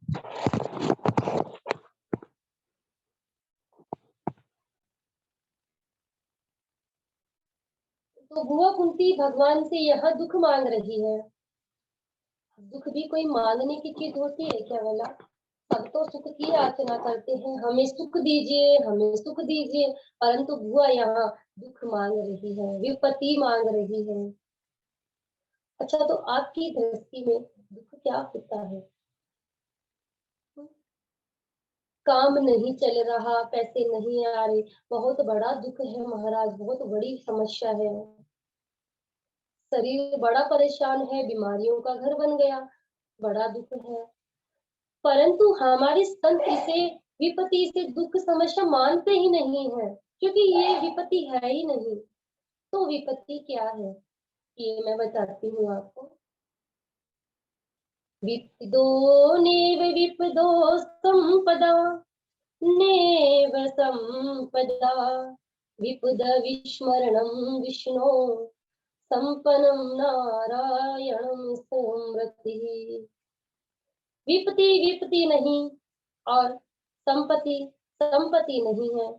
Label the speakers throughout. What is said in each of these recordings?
Speaker 1: तो बुआ कुंती भगवान से यह दुख मांग रही है। दुख भी कोई मांगने की चीज होती है क्या भला? सब तो सुख की याचना करते हैं, हमें सुख दीजिए, हमें सुख दीजिए। परंतु बुआ यहाँ दुख मांग रही है, विपत्ति मांग रही है। अच्छा, तो आपकी दृष्टि में दुख क्या होता है? काम नहीं चल रहा, पैसे नहीं आ रहे, बहुत बड़ा दुख है महाराज, बहुत बड़ी समस्या है। शरीर बड़ा परेशान है, बीमारियों का घर बन गया, बड़ा दुख है। परंतु हमारे संत इसे विपत्ति से दुख समस्या मानते ही नहीं है, क्योंकि ये विपत्ति है ही नहीं। तो विपत्ति क्या है ये मैं बताती हूँ आपको। विपदो नेव विपदो संपदा, नेव संपदा विपद विस्मरणं विष्णो संपन्नं नारायणं स्मृति। विपत्ति विपत्ति नहीं और संपत्ति संपत्ति नहीं है।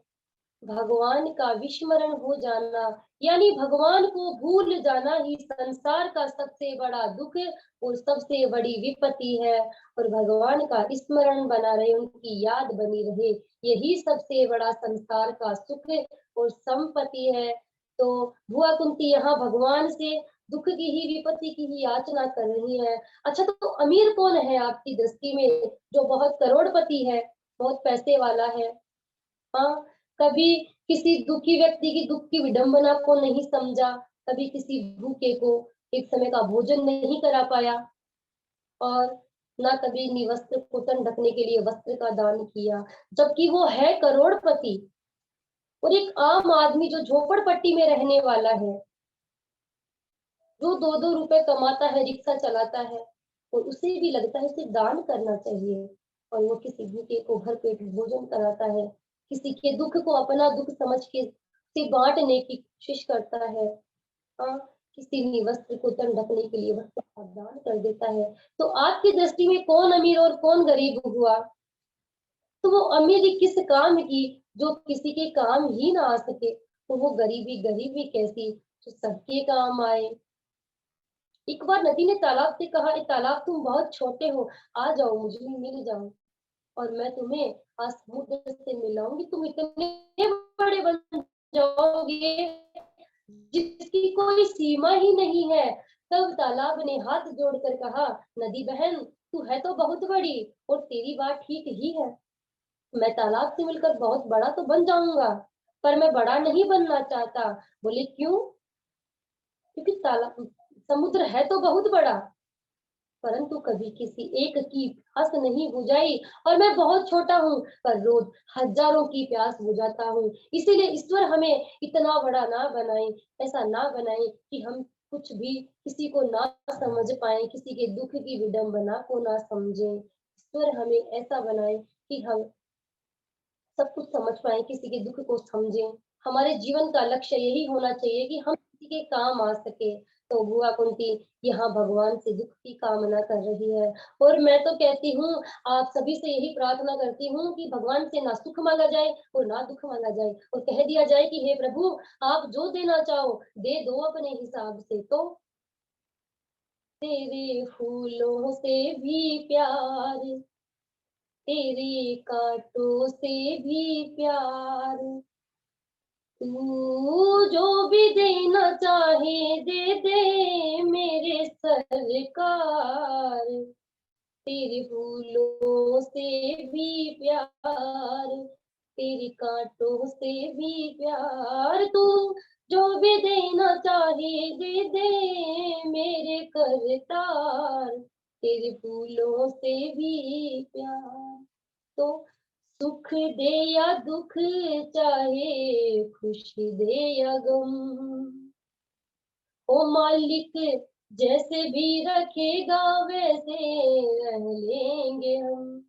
Speaker 1: भगवान का विस्मरण हो जाना यानी भगवान को भूल जाना ही संसार का सबसे बड़ा दुख और सबसे बड़ी विपत्ति है। और भगवान का स्मरण बना रहे, उनकी याद बनी रहे, यही सबसे बड़ा संसार का सुख और संपत्ति है। तो बुआ कुंती यहाँ भगवान से दुख की ही विपत्ति की ही याचना कर रही है। अच्छा, तो अमीर कौन है आपकी दृष्टि में जो बहुत करोड़पति है, बहुत पैसे वाला है? हाँ, कभी किसी दुखी व्यक्ति की दुख की विडंबना को नहीं समझा, कभी किसी भूखे को एक समय का भोजन नहीं करा पाया, और ना कभी निवस्त्र को तन ढकने के लिए वस्त्र का दान किया, जबकि वो है करोड़पति। और एक आम आदमी जो झोपड़पट्टी में रहने वाला है, जो 2-2 रुपए कमाता है, रिक्शा चलाता है, और उसे भी लगता है उसे दान करना चाहिए, और वो किसी भूखे को भर पेट भोजन कराता है, किसी के दुख को अपना दुख समझ के से बांटने की कोशिश करता है। हाँ, किसी निवस्त्र को तन ढकने के लिए वस्त्र का दान कर देता है। तो आपकी दृष्टि में कौन अमीर और कौन गरीब हुआ? तो वो अमीरी किस काम की जो किसी के काम ही ना आ सके, तो वो गरीबी गरीबी कैसी जो सबके काम आए। एक बार नदी ने तालाब से कहा, ए तालाब तुम बहुत छोटे हो, आ जाओ मुझे मिल जाओ, और मैं तुम्हें आज समुद्र से मिलाऊंगी, तुम इतने बड़े बन जाओगे जिसकी कोई सीमा ही नहीं है। तब तालाब ने हाथ जोड़कर कहा, नदी बहन तू है तो बहुत बड़ी और तेरी बात ठीक ही है, मैं तालाब से मिलकर बहुत बड़ा तो बन जाऊंगा, पर मैं बड़ा नहीं बनना चाहता। बोले क्यों? क्योंकि तालाब समुद्र है तो बहुत बड़ा, परंतु कभी किसी एक की प्यास नहीं बुझाई, और मैं बहुत छोटा हूँ पर रोज हजारों की प्यास बुझाता हूँ। इसीलिए ईश्वर हमें इतना बड़ा ना बनाए, ऐसा ना बनाए कि हम कुछ भी किसी को ना समझ पाए, किसी के दुख की विडंबना को ना समझे। ईश्वर हमें ऐसा बनाए कि हम सब कुछ समझ पाए, किसी के दुख को समझें। हमारे जीवन का लक्ष्य यही होना चाहिए कि हम किसी के काम आ सके। तो बुआ कुंती यहाँ भगवान से दुख की कामना कर रही है, और मैं तो कहती हूँ, आप सभी से यही प्रार्थना करती हूँ कि भगवान से ना सुख मांगा जाए और ना दुख मांगा जाए, और कह दिया जाए कि हे प्रभु, आप जो देना चाहो दे दो अपने हिसाब से। तो तेरे फूलों से भी प्यार, तेरे कांटों से भी प्यार, तू जो भी देना चाहे दे दे मेरे सरकार, तेरे फूलों से भी प्यार, तेरे कांटों से भी प्यार, तू जो भी देना चाहे दे दे मेरे करतार, तेरे फूलों से भी प्यार। तो सुख दे या दुख, चाहे खुशी दे या गम, ओ मालिक जैसे भी रखेगा वैसे रह लेंगे हम।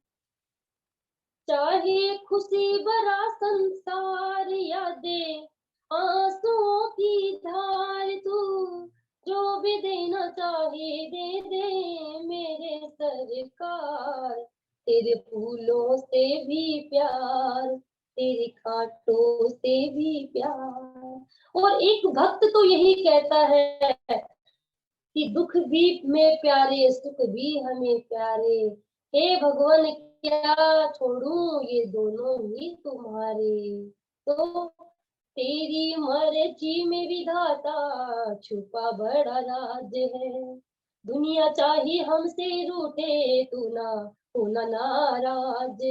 Speaker 1: चाहे खुशी भरा संसार या दे आंसुओं की धार, तू जो भी देना चाहे दे दे मेरे सरकार, तेरे फूलों से भी प्यार, तेरे कांटों से भी प्यार। और एक भक्त तो यही कहता है कि दुख भी में प्यारे, सुख भी हमें प्यारे, हे भगवान क्या छोड़ूं ये दोनों ही तुम्हारे। तो तेरी मर्जी में विधाता छुपा बड़ा राज है, दुनिया चाहे हमसे रूठे तू ना होना नाराज,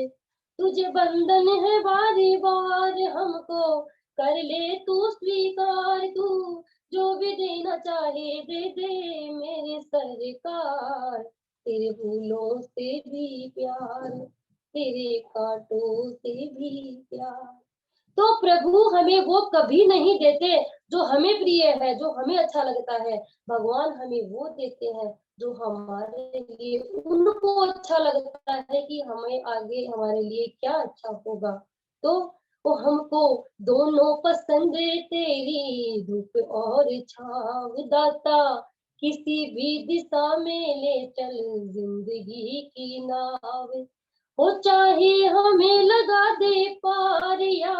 Speaker 1: तुझे बंधन है बारी बार हमको कर ले तू स्वीकार, तू जो भी देना चाहे दे दे मेरे सरकार, तेरे फूलों से भी प्यार, तेरे कांटों से भी प्यार। तो प्रभु हमें वो कभी नहीं देते जो हमें प्रिय है, जो हमें अच्छा लगता है। भगवान हमें वो देते हैं जो हमारे लिए उनको अच्छा लगता है कि हमें आगे हमारे लिए क्या अच्छा होगा। तो वो हमको दोनों पसंद तेरी धूप और छाव दाता, किसी भी दिशा में ले चल जिंदगी की नाव, हो चाहे हमें लगा दे पार या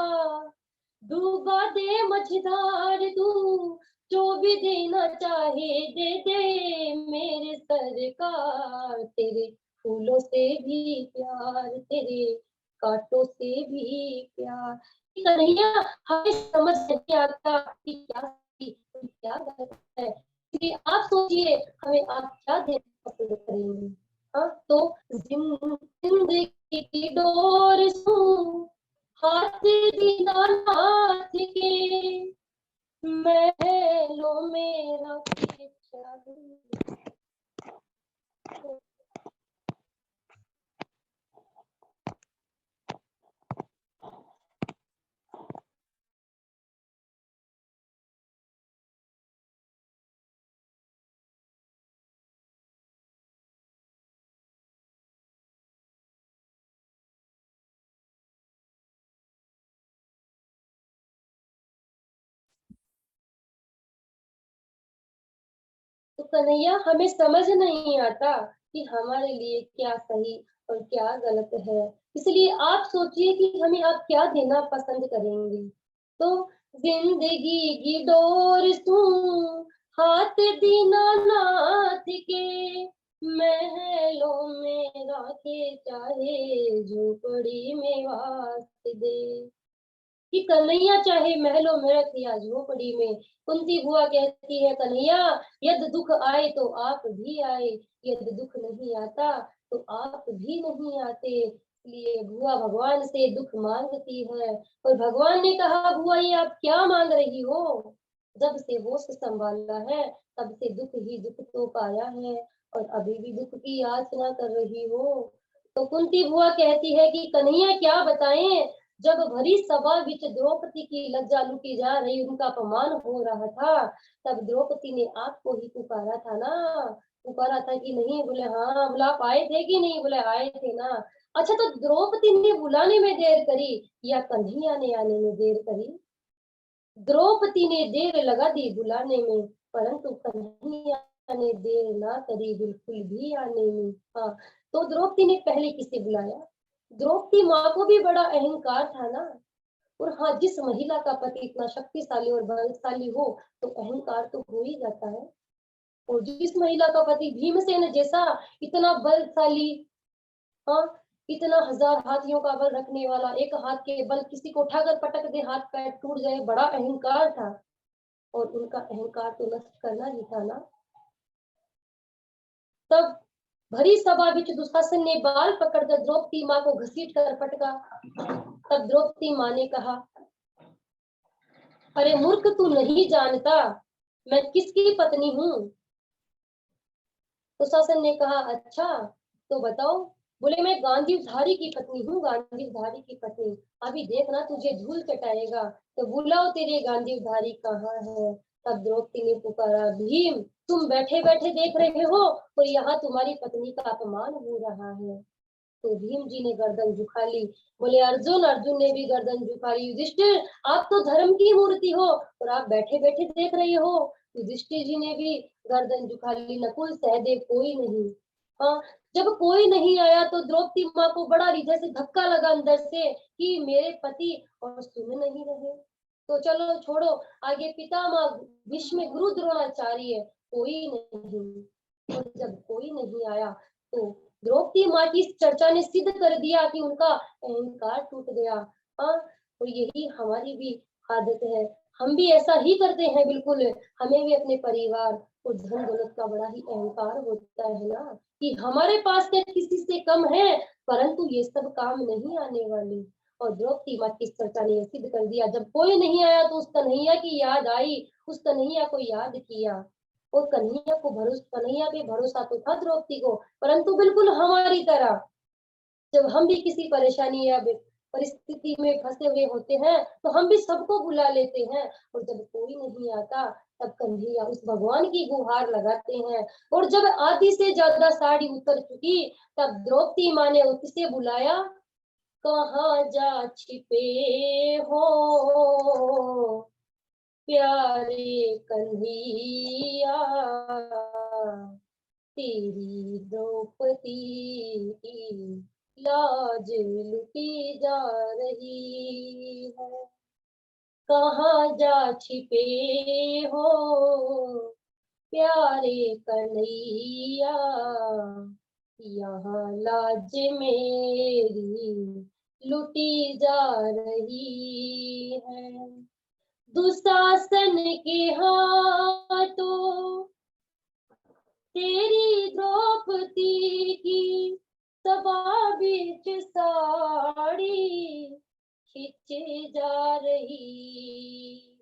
Speaker 1: डूबा दे मझधार, तू जो भी देना चाहे दे दे मेरे सरकार, तेरे फूलों से भी प्यार, तेरे कांटों से भी प्यार। कन्हैया हमें समझ नहीं आता कि क्या सही और क्या गलत है, इसलिए आप सोचिए हमें आप क्या देना पसंद करेंगे। हाँ तो जिंदगी की डोर सू हाथ दीनानाथ के, महलों में रखे चाहे। तो कन्हैया हमें समझ नहीं आता कि हमारे लिए क्या सही और क्या गलत है, इसलिए आप सोचिए कि हमें आप क्या देना पसंद करेंगे। तो जिंदगी की डोर तू हाथ दीनानाथ के, महलों में राखे चाहे झोपड़ी में वास दे, कि कन्हैया चाहे महलों में रख या झोपड़ी में। कुंती बुआ कहती है कन्हैया यद दुख आए तो आप भी आए, यद दुख नहीं आता तो आप भी नहीं आते, इसलिए बुआ भगवान से दुख मांगती है। और भगवान ने कहा बुआ ये आप क्या मांग रही हो, जब से होश संभाला है तब से दुख ही दुख तो पाया है, और अभी भी दुख की याचना कर रही हो। तो कुंती बुआ कहती है कि कन्हैया क्या बताएं, जब भरी सभा विच द्रौपदी की लज्जा लुटी जा रही, उनका अपमान हो रहा था, तब द्रौपदी ने आपको ही पुकारा था ना, पुकारा था कि नहीं, बोले हाँ। बोला आप आए थे कि नहीं, बोले आए थे ना। अच्छा तो द्रौपदी ने बुलाने में देर करी या कन्हैया ने आने में देर करी? द्रौपदी ने देर लगा दी बुलाने में, परंतु कन्हैया ने देर ना करी बिल्कुल भी आने में। हाँ तो द्रौपदी ने पहले किसे बुलाया? द्रौपदी माँ को भी बड़ा अहंकार था ना। और हाँ जिस महिला का पति इतना शक्तिशाली और बलशाली हो तो अहंकार तो हो ही जाता है। और जिस महिला का पति भीमसेन जैसा इतना बलशाली, हाँ इतना 1000 हाथियों का बल रखने वाला, एक हाथ के बल किसी को उठाकर पटक दे हाथ पैर टूट जाए, बड़ा अहंकार था। और उनका अहंकार तो नष्ट करना ही था ना। तब भरी सभा बीच दुशासन ने बाल पकड़कर द्रौपदी माँ को घसीट कर पटका। तब द्रौपदी माँ ने कहा अरे मूर्ख तू नहीं जानता मैं किसकी पत्नी हूँ? दुशासन ने कहा अच्छा तो बताओ। बोले मैं गांधीधारी की पत्नी हूँ, गांधीधारी की पत्नी। अभी देखना तुझे धूल चटाएगा, तो बुलाओ तेरे गांधीधारी कहाँ है। तब द्रौपदी ने पुकारा भीम तुम बैठे बैठे देख रहे हो और यहाँ तुम्हारी पत्नी का अपमान हो रहा है। तो भीम जी ने गर्दन झुका ली। बोले अर्जुन, अर्जुन ने भी गर्दन झुका ली। युधिष्ठिर आप तो धर्म की मूर्ति हो और आप बैठे बैठे देख रहे हो। युधिष्ठिर जी ने भी गर्दन झुका ली। नकुल सहदेव कोई नहीं। हाँ, जब कोई नहीं आया तो द्रौपदी माँ को बड़ा जैसे धक्का लगा अंदर से कि मेरे पति और सुन नहीं रहे। तो चलो छोड़ो, आगे पितामह भीष्म गुरु द्रोणाचार्य, कोई नहीं। और जब कोई नहीं आया तो द्रौपदी माँ की इस चर्चा ने सिद्ध कर दिया कि उनका अहंकार टूट गया। हाँ, और यही हमारी भी आदत है, हम भी ऐसा ही करते हैं बिल्कुल। हमें भी अपने परिवार और धन दौलत का बड़ा ही अहंकार होता है ना, कि हमारे पास क्या किसी से कम है, परंतु ये सब काम नहीं आने वाले। और द्रौपदी माँ की चर्चा ने सिद्ध कर दिया, जब कोई नहीं आया तो उस कन्हैया की याद आई, उस कन्हैया को याद किया। और कन्हैया पे भरोसा तो था द्रौपदी को, परंतु बिल्कुल हमारी तरह जब हम भी किसी परेशानी या परिस्थिति में फंसे हुए होते हैं तो हम भी सबको बुला लेते हैं, और जब कोई नहीं आता तब कन्हैया उस भगवान की गुहार लगाते हैं। और जब आधी से ज्यादा साड़ी उतर चुकी तब द्रौपदी माँ ने उससे बुलाया, कहाँ जा छिपे हो प्यारे कन्हैया, तेरी द्रौपदी लाज लुटी जा रही है, कहाँ जा छिपे हो प्यारे कन्हैया, यहाँ लाज मेरी लुटी जा रही है। दुशासन के हाथों तेरी द्रौपदी की सभा बीच साड़ी खींचे जा रही।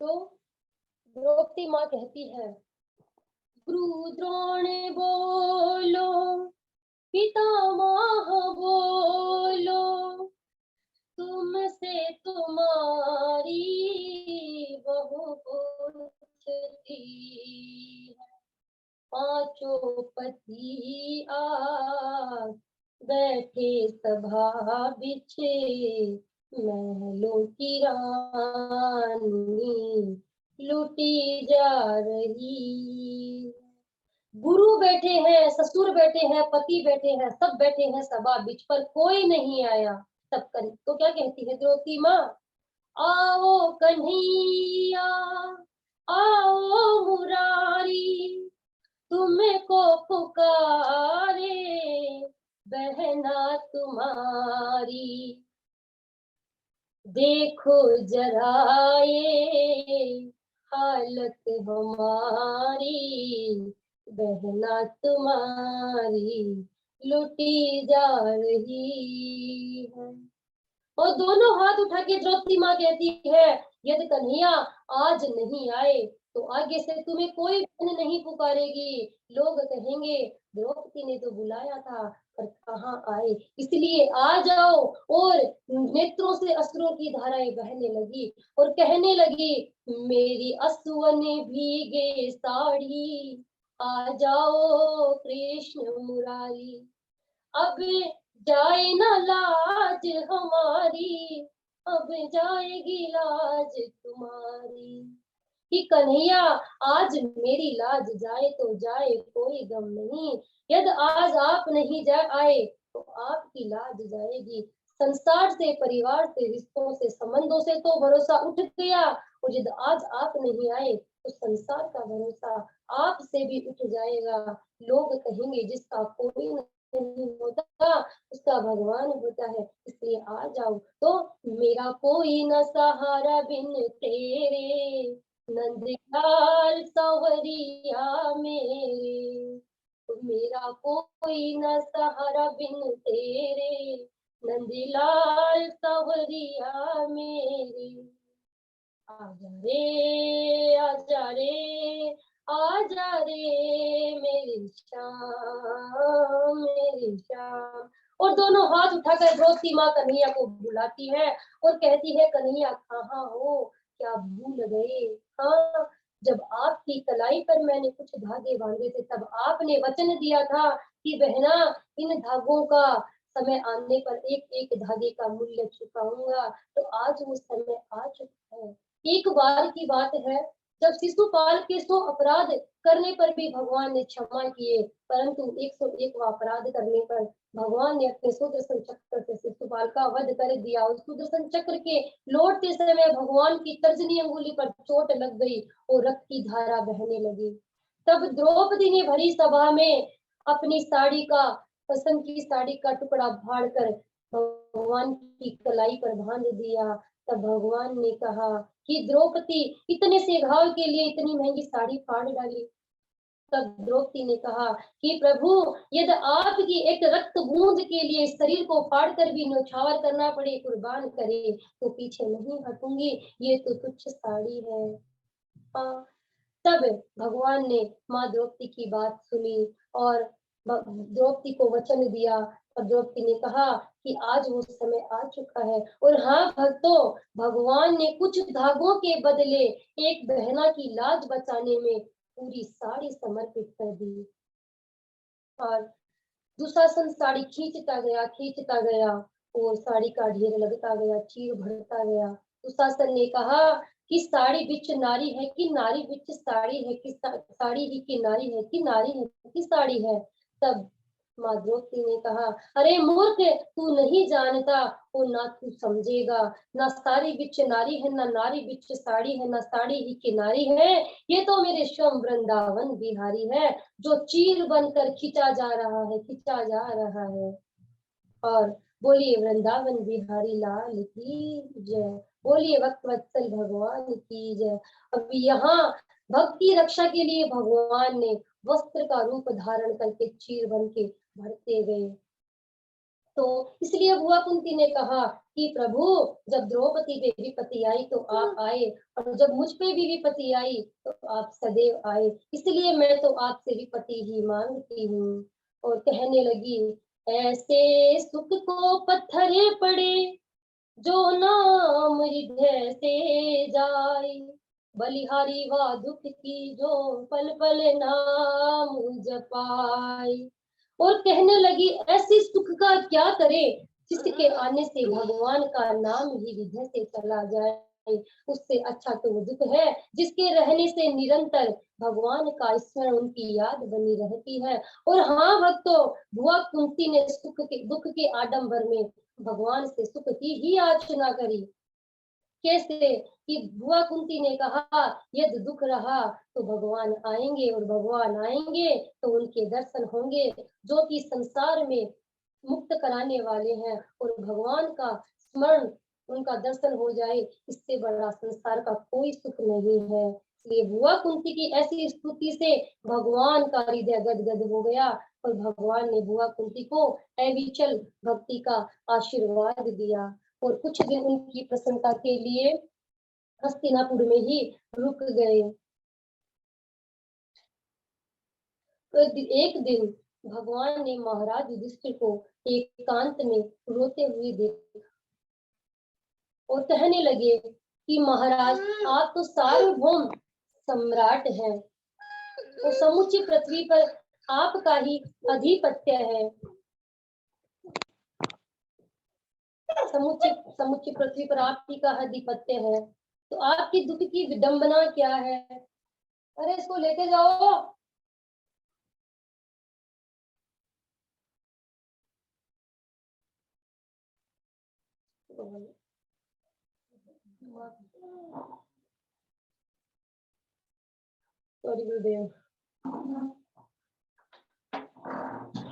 Speaker 1: तो द्रौपदी माँ कहती है, गुरु द्रोण बोलो, पितामह बोलो, तुमसे तुम्हारी बहु पूछती है, पांचों पति आज बैठे सभा बिछे, महलों की रानी लूटी जा रही। गुरु बैठे हैं, ससुर बैठे हैं, पति बैठे हैं, सब बैठे हैं सभा बीच पर, कोई नहीं आया। तब तो क्या कहती है द्रौपदी माँ, आओ कन्हैया, आओ मुरारी, तुमको पुकारे बहना तुम्हारी, देखो जरा ये हालत हमारी, बहना तुम्हारी लुटी जा रही है। और दोनों हाथ उठा के द्रौपदी माँ कहती है, यदि कन्हैया आज नहीं आए तो आगे से तुम्हें कोई बहन नहीं पुकारेगी, लोग कहेंगे द्रौपदी ने तो बुलाया था पर कहाँ आए, इसलिए आ जाओ। और नेत्रों से अश्रुओं की धाराएं बहने लगी और कहने लगी, मेरी असुवन भीगे साड़ी, आ जाओ कृष्ण मुरारी, अब जाए ना लाज हमारी, अब जाएगी लाज तुम्हारी, कि कन्हैया आज मेरी लाज जाए तो जाए कोई गम नहीं, यदि आज आप नहीं जा आए तो आपकी लाज जाएगी। संसार से, परिवार से, रिश्तों से, संबंधों से तो भरोसा उठ गया, और यदि आज आप नहीं आए तो संसार का भरोसा आपसे भी उठ जाएगा। लोग कहेंगे जिसका कोई नहीं होता उसका भगवान होता है, इसलिए आ जाओ। तो मेरा कोई न सहारा बिन तेरे, नंदलाल सवरिया मेरे, तो मेरा कोई न सहारा बिन तेरे, नंदलाल सवरिया मेरे, आजा रे आजा रे आजा रे मेरी शाम मेरी शाम। और दोनों हाथ उठाकर द्रौपदी माँ कन्हैया को बुलाती है और कहती है, कन्हैया कहाँ हो, क्या भूल गए। हाँ, जब आपकी कलाई पर मैंने कुछ धागे बांधे थे तब आपने वचन दिया था कि बहना इन धागों का समय आने पर एक एक धागे का मूल्य चुकाऊंगा, तो आज वो समय आ चुका है। एक बार की बात है, जब शिशुपाल के 100 अपराध करने पर भी भगवान ने क्षमा किए, परंतु 101 अपराध करने पर भगवान ने अपने सुदर्शन चक्र से शिशुपाल का वध कर दिया। उस सुदर्शन चक्र के लौटते समय भगवान की तर्जनी अंगुली पर चोट लग गई और रक्त की धारा बहने लगी। तब द्रौपदी ने भरी सभा में अपनी साड़ी का, पसंद की साड़ी का टुकड़ा फाड़ कर भगवान की कलाई पर बांध दिया। तब भगवान ने कहा कि द्रौपदी, इतने से घाव के लिए इतनी महंगी साड़ी फाड़ डाली। तब द्रौपदी ने कहा कि प्रभु, यदि आपकी एक रक्त बूंद के लिए शरीर को फाड़ कर भी न्यौछावर करना पड़े, कुर्बान करे, तो पीछे नहीं हटूंगी, ये तो तुच्छ साड़ी है। तब भगवान ने माँ द्रौपदी की बात सुनी और द्रौपदी को वचन दिया, और द्रौपदी ने कहा कि आज वो समय आ चुका है। और हाँ भक्तों, भगवान ने कुछ धागों के बदले एक बहना की लाज बचाने में पूरी साड़ी समर्पित कर दी। और दुशासन साड़ी खींचता गया और साड़ी का ढेर लगता गया, चीर भरता गया। दुशासन ने कहा कि साड़ी बिच नारी है कि नारी बिच साड़ी है, कि साड़ी ही की नारी है कि नारी है कि साड़ी है। तब माँ द्रौपदी ने कहा, अरे मूर्ख, तू नहीं जानता और ना तू समझेगा, ना साड़ी बिच नारी है, ना नारी बिच साड़ी है, ना साड़ी ही की नारी है, ये तो मेरे श्याम वृंदावन बिहारी है, जो चीर बनकर खींचा जा रहा है। और बोलिए वृंदावन बिहारी लाल की जय, बोलिए वक्त वत्सल भगवान की जय। अब यहाँ भक्ति रक्षा के लिए भगवान ने वस्त्र का रूप धारण करके चीर बन के भरते गए। तो इसलिए बुआ कुंती ने कहा कि प्रभु, जब द्रौपदी पे विपत्ति आई तो आप आए, और जब मुझ पे भी विपत्ति आई तो आप सदैव आए, इसलिए मैं तो आपसे विपत्ति ही मांगती हूँ। और कहने लगी, ऐसे सुख को पत्थर पड़े जो नाम हृदय से जाए, बलिहारी वा दुख की जो पल पल नाम जपाए। और कहने लगी, ऐसी सुख का क्या करे जिसके आने से भगवान का नाम ही हृदय से चला जाए, उससे अच्छा तो वो दुख है जिसके रहने से निरंतर भगवान का स्मरण, उनकी याद बनी रहती है। और हाँ भक्तों, बुआ कुंती ने दुख के आडंबर में भगवान से सुख की ही याचना करी। कैसे कि बुआ कुंती ने कहा, यदि दुख रहा तो भगवान आएंगे, और भगवान आएंगे तो उनके दर्शन होंगे जो कि संसार में मुक्त कराने वाले हैं, और भगवान का स्मरण, उनका दर्शन हो जाए, इससे बड़ा संसार का कोई सुख नहीं है। इसलिए बुआ कुंती की ऐसी स्तुति से भगवान का हृदय गदगद हो गया, और भगवान ने बुआ कुंती को अविचल भक्ति का आशीर्वाद दिया, और कुछ दिन उनकी प्रसन्नता के लिए हस्तिनापुर में ही रुक गए। तो एक दिन भगवान ने महाराज युधिष्ठिर को एकांत में रोते हुए देखा और कहने लगे कि महाराज, आप तो सार्वभौम सम्राट हैं, तो समूची पृथ्वी पर आपका ही आधिपत्य है। समूची पृथ्वी पर आपकी का आधिपत्य है, तो आपकी दुख की विडंबना क्या है? अरे इसको लेके जाओ। सॉरी गुरुदेव।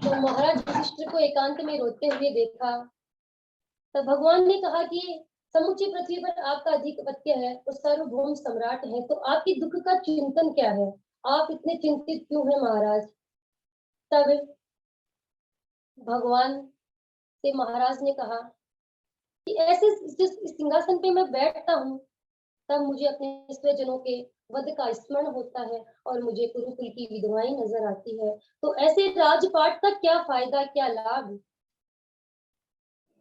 Speaker 1: तो महाराज युधिष्ठिर को एकांत में रोते हुए देखा, तो भगवान ने कहा कि समूची पृथ्वी पर आपका आधिपत्य है और सार्वभौम सम्राट है, तो आपकी दुख का चिंतन क्या है? आप इतने चिंतित क्यों हैं महाराज? तब भगवान से महाराज ने कहा कि ऐसे जिस सिंहासन पे मैं बैठता हूँ, तब मुझे अपने स्वजनों के वध का स्मरण होता है और मुझे कुरुकुल की विधवाएं नजर आती है, तो ऐसे राजपाट का क्या फायदा, क्या लाभ?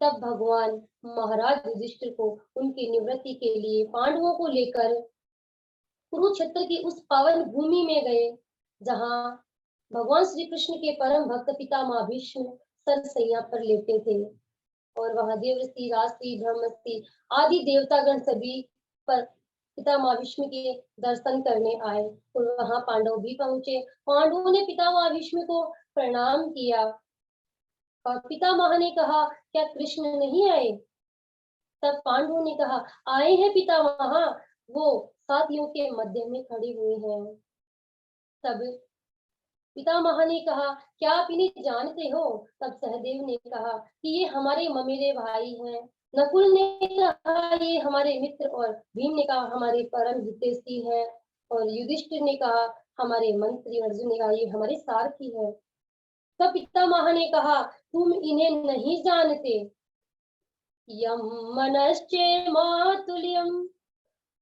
Speaker 1: तब भगवान महाराज युधिष्ठिर को उनकी निवृत्ति के लिए पांडवों को लेकर कुरुक्षेत्र की उस पावन भूमि में गए, जहां भगवान श्री कृष्ण के परम भक्त पितामह भीष्म सरसैया पर लेटे थे, और वहां देवऋषि, राजसी, ब्रह्मर्षि आदि देवतागण सभी पर पितामह भीष्म के दर्शन करने आए और वहां पांडव भी पहुंचे। पांडवों ने पितामह भीष्म को प्रणाम किया और पितामह ने कहा, क्या कृष्ण नहीं आए? तब पांडवों ने कहा, आए हैं पितामह, वो साथियों के मध्य में खड़े हुए हैं। तब पितामह ने कहा, क्या आप इन्हें जानते हो? तब सहदेव ने कहा कि ये हमारे ममेरे भाई हैं। नकुल ने कहा, ये हमारे मित्र, और भीम ने कहा, हमारे परम हितैषी हैं, और युधिष्ठिर ने कहा, हमारे मंत्री, अर्जुन ने कहा, ये हमारे सारथी हैं। तब पितामह ने कहा, तुम इन्हें नहीं जानते? यम मनश्चे मातुल्यम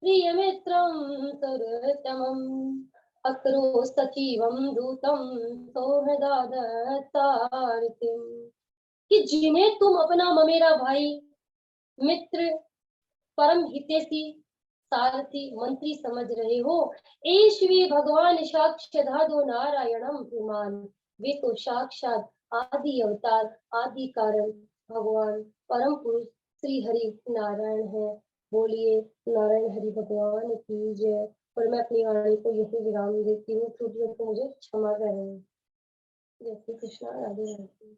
Speaker 1: प्रियमित्रं सुहृतमं अक्रो सचिवं दूतं सौहृदादत्तार्तिम्। कि जिन्हें तुम अपना ममेरा भाई, मित्र, परम हितैषी, सारथी, मंत्री समझ रहे हो, एश्वी भगवान साक्षादो नारायणम पुमान। वे तो साक्षात आदि अवतार, आदि कारण भगवान परम पुरुष श्री हरि नारायण है। बोलिए नारायण हरि भगवान की जय। और मैं अपनी वाणी को यही विराम देती हूँ। त्रुटियों को मुझे क्षमा करें। जय श्री कृष्ण, राधे राधे।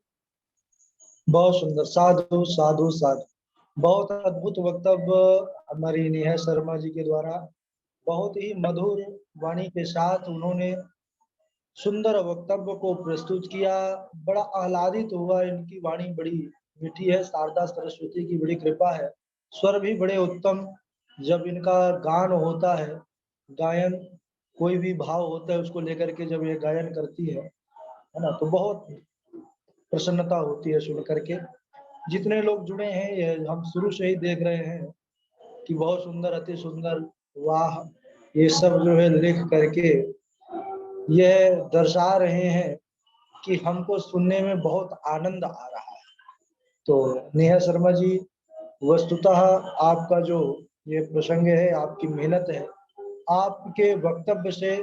Speaker 2: बहुत सुंदर, साधु साधु साधु। बहुत अद्भुत वक्तव्य हमारी नेहा शर्मा जी के द्वारा, बहुत ही मधुर वाणी के साथ उन्होंने सुंदर वक्तव्य को प्रस्तुत किया। बड़ा आह्लादित हुआ, इनकी वाणी बड़ी मीठी है, शारदा सरस्वती की बड़ी कृपा है। स्वर भी बड़े उत्तम, जब इनका गान होता है, गायन, कोई भी भाव होता है उसको लेकर के जब ये गायन करती है ना, तो बहुत प्रसन्नता होती है सुन करके। जितने लोग जुड़े हैं, ये हम शुरू से ही देख रहे हैं कि बहुत सुंदर, अति सुंदर, वाह, ये सब जो है लिख करके यह दर्शा रहे हैं कि हमको सुनने में बहुत आनंद आ रहा है। तो नेहा शर्मा जी, वस्तुतः आपका जो ये प्रसंग है, आपकी मेहनत है, आपके वक्तव्य से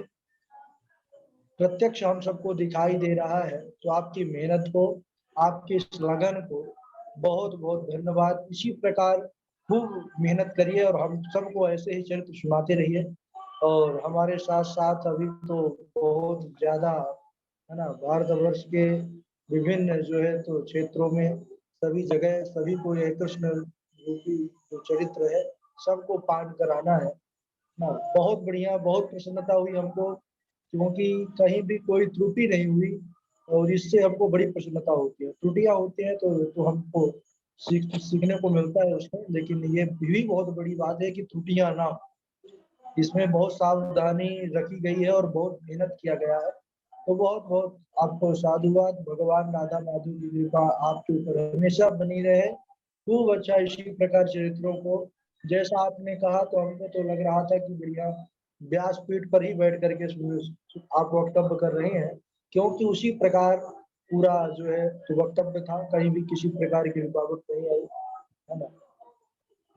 Speaker 2: प्रत्यक्ष हम सबको दिखाई दे रहा है। तो आपकी मेहनत को, आपकी इस लगन को बहुत बहुत धन्यवाद। इसी प्रकार खूब मेहनत करिए और हम सबको ऐसे ही चरित्र सुनाते रहिए। और हमारे साथ साथ अभी तो बहुत ज्यादा है ना, भारतवर्ष के विभिन्न जो है तो क्षेत्रों में सभी जगह सभी को यह कृष्ण रूपी जो चरित्र है सबको पान कराना है ना। बहुत बढ़िया, बहुत प्रसन्नता हुई हमको, क्योंकि कहीं भी कोई त्रुटि नहीं हुई और इससे हमको बड़ी प्रसन्नता होती है। त्रुटियां होती हैं तो हमको सीखने को मिलता है उसमें, लेकिन ये भी बहुत बड़ी बात है कि त्रुटियां ना हो। इसमें बहुत सावधानी रखी गई है और बहुत मेहनत किया गया है। तो बहुत बहुत आपको साधुवाद। भगवान राधा माधव की कृपा आपके ऊपर हमेशा बनी रहे। खूब अच्छा इसी प्रकार चरित्रों को, जैसा आपने कहा, तो हमको तो लग रहा था कि बढ़िया व्यासपीठ पर ही बैठ करके आप वक्तव्य कर रहे हैं, क्योंकि उसी प्रकार पूरा जो है तो वक्तव्य था, कहीं भी किसी प्रकार की रुकावट नहीं आई, है ना।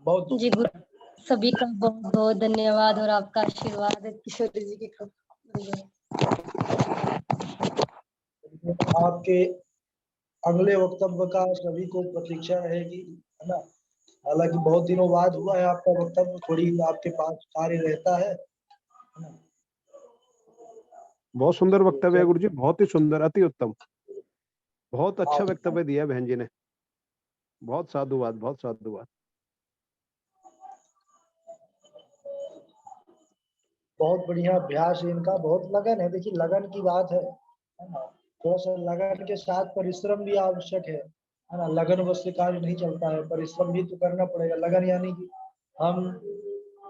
Speaker 2: बहुत
Speaker 1: जी गुरु, सभी का बहुत बहुत धन्यवाद और आपका आशीर्वाद है किशोर जी की कृपा।
Speaker 2: आपके अगले वक्तव्य का सभी को प्रतीक्षा रहेगी, है ना। हालांकि बहुत दिनों बाद हुआ है आपका वक्तव्य, थोड़ी आपके पास कार्य रहता है ना।
Speaker 3: बहुत सुंदर वक्तव्य है गुरु जी, बहुत ही सुंदर, अति उत्तम, बहुत अच्छा
Speaker 2: आप
Speaker 3: वक्तव्य दिया बहन जी ने। बहुत साधुवाद, बहुत साधुवाद।
Speaker 2: बहुत बढ़िया अभ्यास है इनका, बहुत लगन है। देखिए लगन की बात है ना। थोड़ा सा लगन के साथ परिश्रम भी आवश्यक है ना। लगन बस से कार्य नहीं चलता है, परिश्रम भी तो करना पड़ेगा। लगन यानी कि हम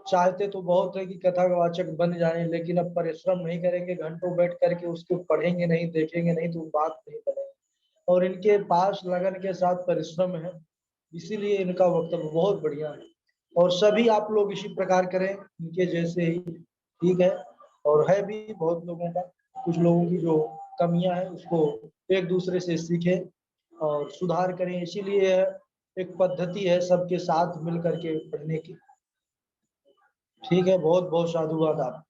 Speaker 2: चाहते तो बहुत है कि कथावाचक बन जाएं, लेकिन अब परिश्रम नहीं करेंगे, घंटों बैठ करके उसको पढ़ेंगे नहीं, देखेंगे नहीं, तो बात नहीं बनेगी। और इनके पास लगन के साथ परिश्रम है, इसीलिए इनका वक्तव्य बहुत बढ़िया है। और सभी आप लोग इसी प्रकार करें इनके जैसे ही, ठीक है। और है भी बहुत लोगों का, कुछ लोगों की जो कमियां हैं उसको एक दूसरे से सीखें और सुधार करें। इसीलिए एक पद्धति है सबके साथ मिल करके पढ़ने की। ठीक है, बहुत बहुत साधुवाद आप।